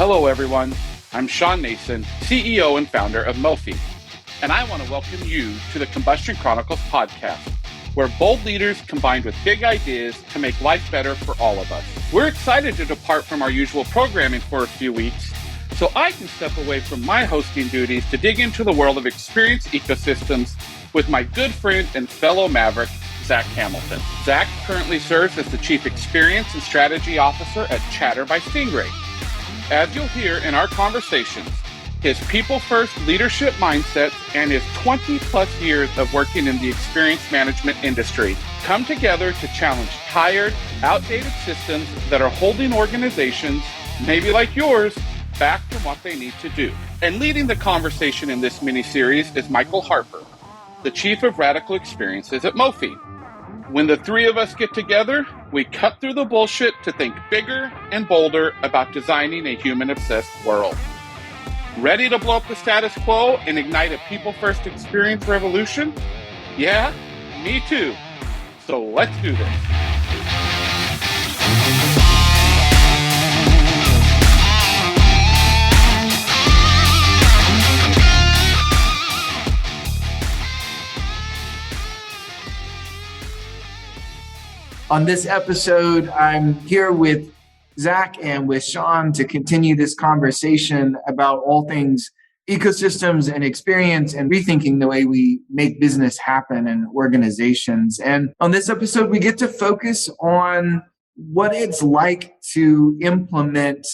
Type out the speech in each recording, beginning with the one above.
Hello, everyone. I'm Shawn Nason, CEO and founder of Mophie, and I want to welcome you to the Combustion Chronicles podcast, where bold leaders combined with big ideas to make life better for all of us. We're excited to depart from our usual programming for a few weeks so I can step away from my hosting duties to dig into the world of experience ecosystems with my good friend and fellow maverick, Zack Hamilton. Zack currently serves as the Chief Experience and Strategy Officer at Chatter by Stingray. As you'll hear in our conversations, his people-first leadership mindset and his 20-plus years of working in the experience management industry come together to challenge tired, outdated systems that are holding organizations, maybe like yours, back from what they need to do. And leading the conversation in this mini-series is Michael Harper, the Chief of Radical Experiences at Mophie. When the three of us get together, we cut through the bullshit to think bigger and bolder about designing a human-obsessed world. Ready to blow up the status quo and ignite a people-first experience revolution? Yeah, me too. So let's do this. On this episode, I'm here with Zack and with Shawn to continue this conversation about all things ecosystems and experience and rethinking the way we make business happen in organizations. And on this episode, we get to focus on what it's like to implement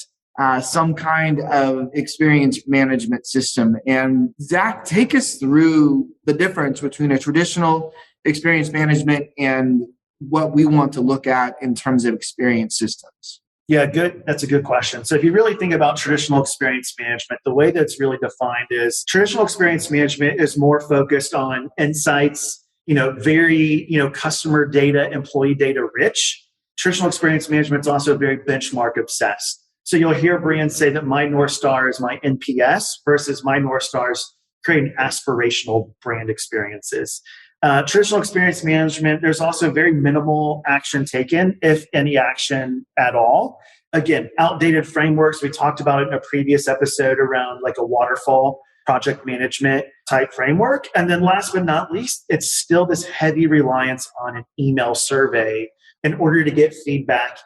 some kind of experience management system. And Zack, take us through the difference between a traditional experience management and what we want to look at in terms of experience systems. Yeah, good. That's a good question. So if you really think about traditional experience management, the way that's really defined is traditional experience management is more focused on insights, very, customer data, employee data rich. Traditional experience management is also very benchmark obsessed. So you'll hear brands say that my North Star is my NPS versus my North Star is creating aspirational brand experiences. Traditional experience management, there's also very minimal action taken, if any action at all. Again, outdated frameworks. We talked about it in a previous episode around like a waterfall project management type framework. And then last but not least, it's still this heavy reliance on an email survey in order to get feedback,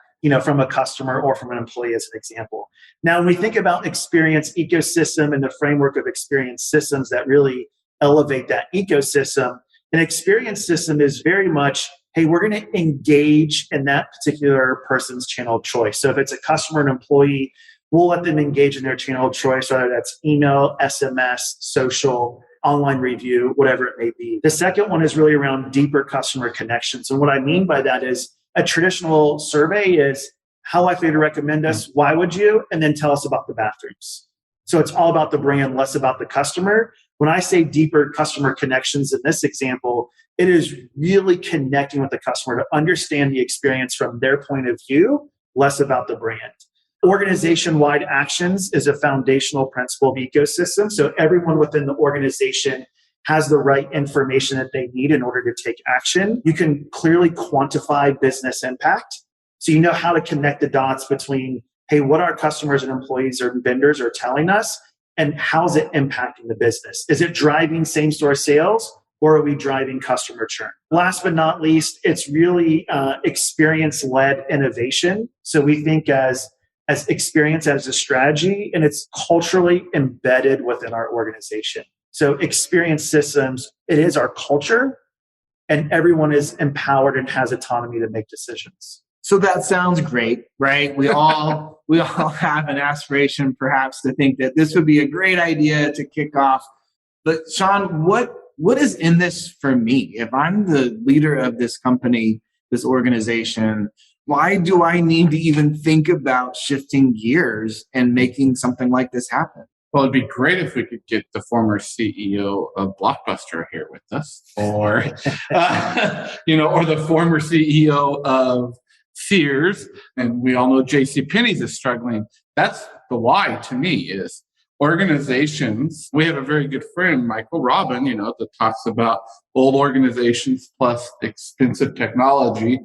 from a customer or from an employee as an example. Now, when we think about experience ecosystem and the framework of experience systems that really elevate that ecosystem, an experience system is very much, hey, we're going to engage in that particular person's channel of choice. So if it's a customer and employee, we'll let them engage in their channel of choice, whether that's email, SMS, social, online review, whatever it may be. The second one is really around deeper customer connections. And what I mean by that is a traditional survey is how likely to recommend us, why would you, and then tell us about the bathrooms. So it's all about the brand, less about the customer. When I say deeper customer connections in this example, it is really connecting with the customer to understand the experience from their point of view, less about the brand. Organization-wide actions is a foundational principle of ecosystem. So everyone within the organization has the right information that they need in order to take action. You can clearly quantify business impact. So you know how to connect the dots between, hey, what our customers and employees or vendors are telling us, and how's it impacting the business? Is it driving same-store sales, or are we driving customer churn? Last but not least, it's really experience-led innovation. So we think as experience as a strategy, and it's culturally embedded within our organization. So experience systems, it is our culture, and everyone is empowered and has autonomy to make decisions. So that sounds great, right? We all have an aspiration perhaps to think that this would be a great idea to kick off. But Shawn, what is in this for me? If I'm the leader of this company, this organization, why do I need to even think about shifting gears and making something like this happen? Well, it'd be great if we could get the former CEO of Blockbuster here with us, or, or the former CEO of Sears, and we all know JCPenney's is struggling. That's the why to me is organizations. We have a very good friend, Michael Robin, that talks about old organizations plus expensive technology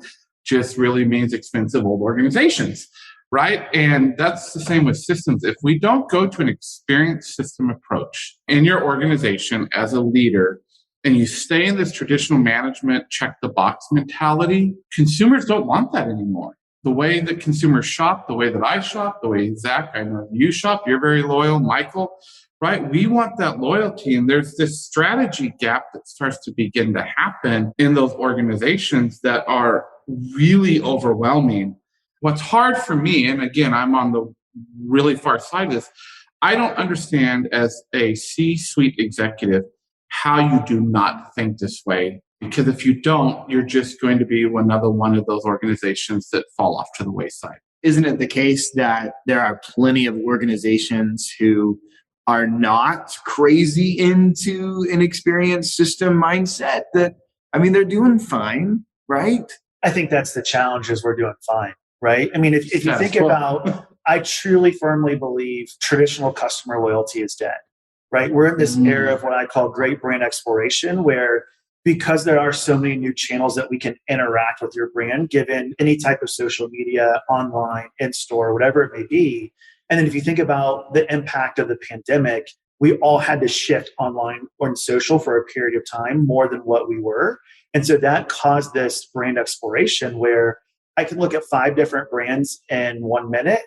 just really means expensive old organizations, right? And that's the same with systems. If we don't go to an experience system approach in your organization as a leader, and you stay in this traditional management check the box mentality, consumers don't want that anymore. The way that consumers shop, the way that I shop, the way Zack, I know you shop, you're very loyal, Michael, right? We want that loyalty. And there's this strategy gap that starts to begin to happen in those organizations that are really overwhelming. What's hard for me, and again, I'm on the really far side of this, I don't understand as a C-suite executive how you do not think this way. Because if you don't, you're just going to be another one of those organizations that fall off to the wayside. Isn't it the case that there are plenty of organizations who are not crazy into an experience system mindset they're doing fine, right? I think that's the challenge is we're doing fine, right? I mean, if you think about, I truly firmly believe traditional customer loyalty is dead, right? We're in this era of what I call great brand exploration, where because there are so many new channels that we can interact with your brand, given any type of social media, online, in-store, whatever it may be. And then if you think about the impact of the pandemic, we all had to shift online or in social for a period of time more than what we were. And so that caused this brand exploration where I can look at 5 different brands in 1 minute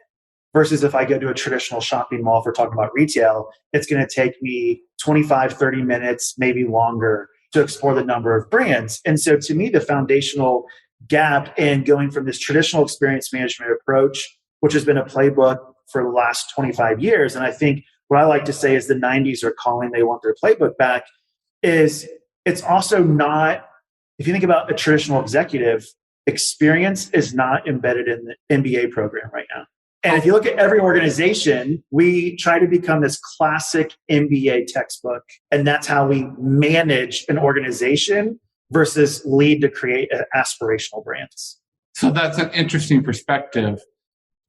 versus if I go to a traditional shopping mall, if we're talking about retail, it's going to take me 25, 30 minutes, maybe longer to explore the number of brands. And so to me, the foundational gap in going from this traditional experience management approach, which has been a playbook for the last 25 years, and I think what I like to say is the 90s are calling, they want their playbook back, is it's also not, if you think about a traditional executive, experience is not embedded in the MBA program right now. And if you look at every organization, we try to become this classic MBA textbook. And that's how we manage an organization versus lead to create aspirational brands. So that's an interesting perspective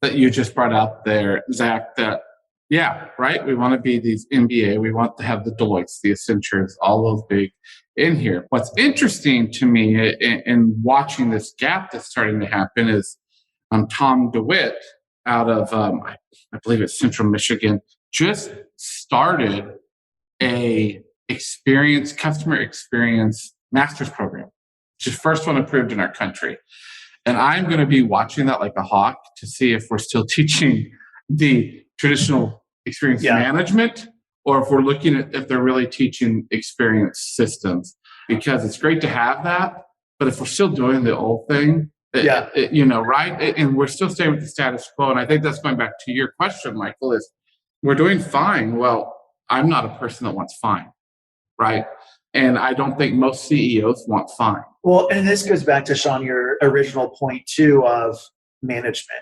that you just brought out there, Zack, that, yeah, right? We want to be these MBA. We want to have the Deloittes, the Accentures, all those big in here. What's interesting to me in watching this gap that's starting to happen is Tom DeWitt, out of, I believe it's Central Michigan, just started a customer experience master's program, which is the first one approved in our country. And I'm going to be watching that like a hawk to see if we're still teaching the traditional experience management or if we're looking at if they're really teaching experience systems, because it's great to have that. But if we're still doing the old thing, right? And we're still staying with the status quo. And I think that's going back to your question, Michael, is we're doing fine. Well, I'm not a person that wants fine, right? And I don't think most CEOs want fine. Well, and this goes back to, Shawn, your original point too of management,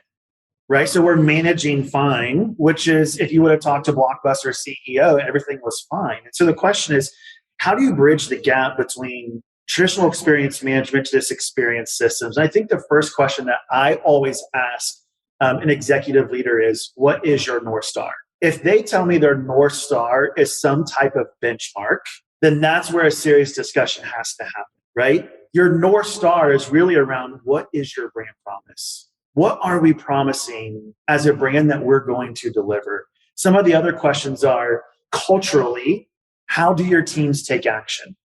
right? So we're managing fine, which is if you would have talked to Blockbuster CEO, everything was fine. And so the question is, how do you bridge the gap between traditional experience management to this experience systems? And I think the first question that I always ask an executive leader is, what is your North Star? If they tell me their North Star is some type of benchmark, then that's where a serious discussion has to happen, right? Your North Star is really around, what is your brand promise? What are we promising as a brand that we're going to deliver? Some of the other questions are, culturally, how do your teams take action?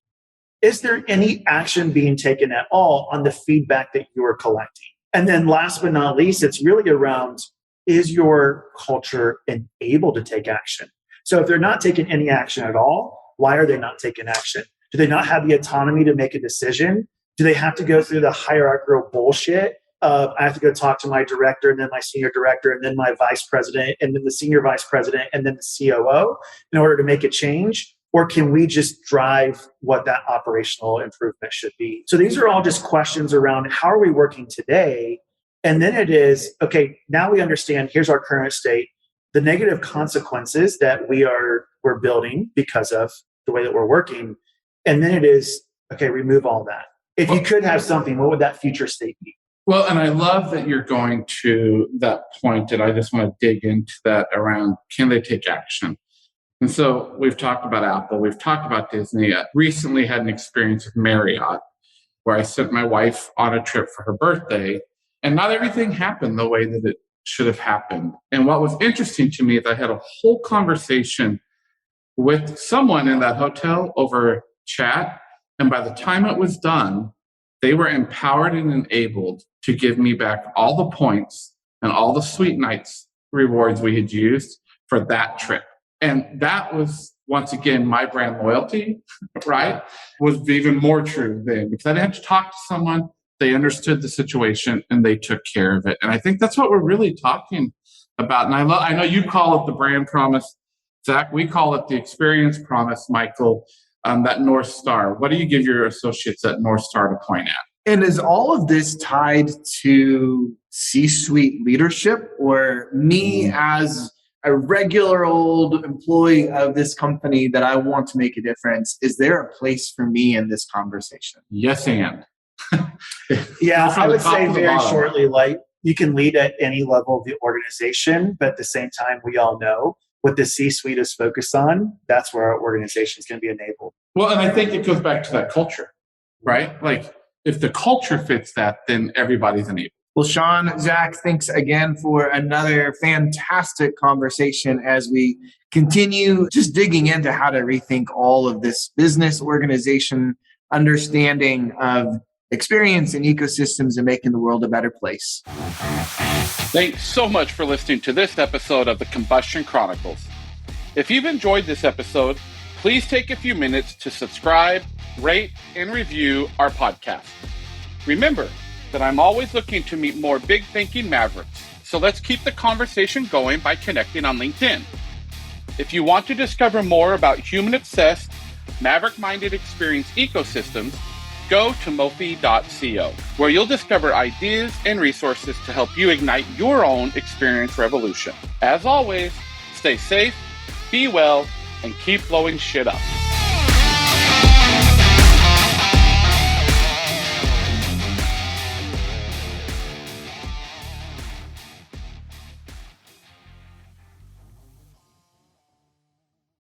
Is there any action being taken at all on the feedback that you are collecting? And then last but not least, it's really around, is your culture able to take action? So if they're not taking any action at all, why are they not taking action? Do they not have the autonomy to make a decision? Do they have to go through the hierarchical bullshit of, I have to go talk to my director and then my senior director and then my vice president and then the senior vice president and then the COO in order to make a change? Or can we just drive what that operational improvement should be? So these are all just questions around, how are we working today? And then it is, okay, now we understand, here's our current state, the negative consequences that we're building because of the way that we're working. And then it is, okay, remove all that. If you could have something, what would that future state be? Well, and I love that you're going to that point, and I just want to dig into that around, can they take action? And so we've talked about Apple, we've talked about Disney. I recently had an experience with Marriott where I sent my wife on a trip for her birthday, and not everything happened the way that it should have happened. And what was interesting to me is I had a whole conversation with someone in that hotel over chat. And by the time it was done, they were empowered and enabled to give me back all the points and all the sweet nights rewards we had used for that trip. And that was, once again, my brand loyalty, right, was even more true then because I didn't have to talk to someone. They understood the situation and they took care of it. And I think that's what we're really talking about. And I know you call it the brand promise, Zach. We call it the experience promise, Michael, that North Star. What do you give your associates at North Star to point at? And is all of this tied to C-suite leadership, or me as a regular old employee of this company that I want to make a difference? Is there a place for me in this conversation? Yes, and. Yeah, I would say very shortly, like you can lead at any level of the organization, but at the same time, we all know what the C-suite is focused on. That's where our organization is going to be enabled. Well, and I think it goes back to that culture, right? Like if the culture fits that, then everybody's enabled. Well, Shawn, Zack, thanks again for another fantastic conversation as we continue just digging into how to rethink all of this business organization, understanding of experience and ecosystems and making the world a better place. Thanks so much for listening to this episode of the Combustion Chronicles. If you've enjoyed this episode, please take a few minutes to subscribe, rate, and review our podcast. Remember that I'm always looking to meet more big thinking mavericks, so let's keep the conversation going by connecting on LinkedIn. If you want to discover more about human-obsessed, maverick-minded experience ecosystems, go to mofi.co, where you'll discover ideas and resources to help you ignite your own experience revolution. As always, stay safe, be well, and keep blowing shit up.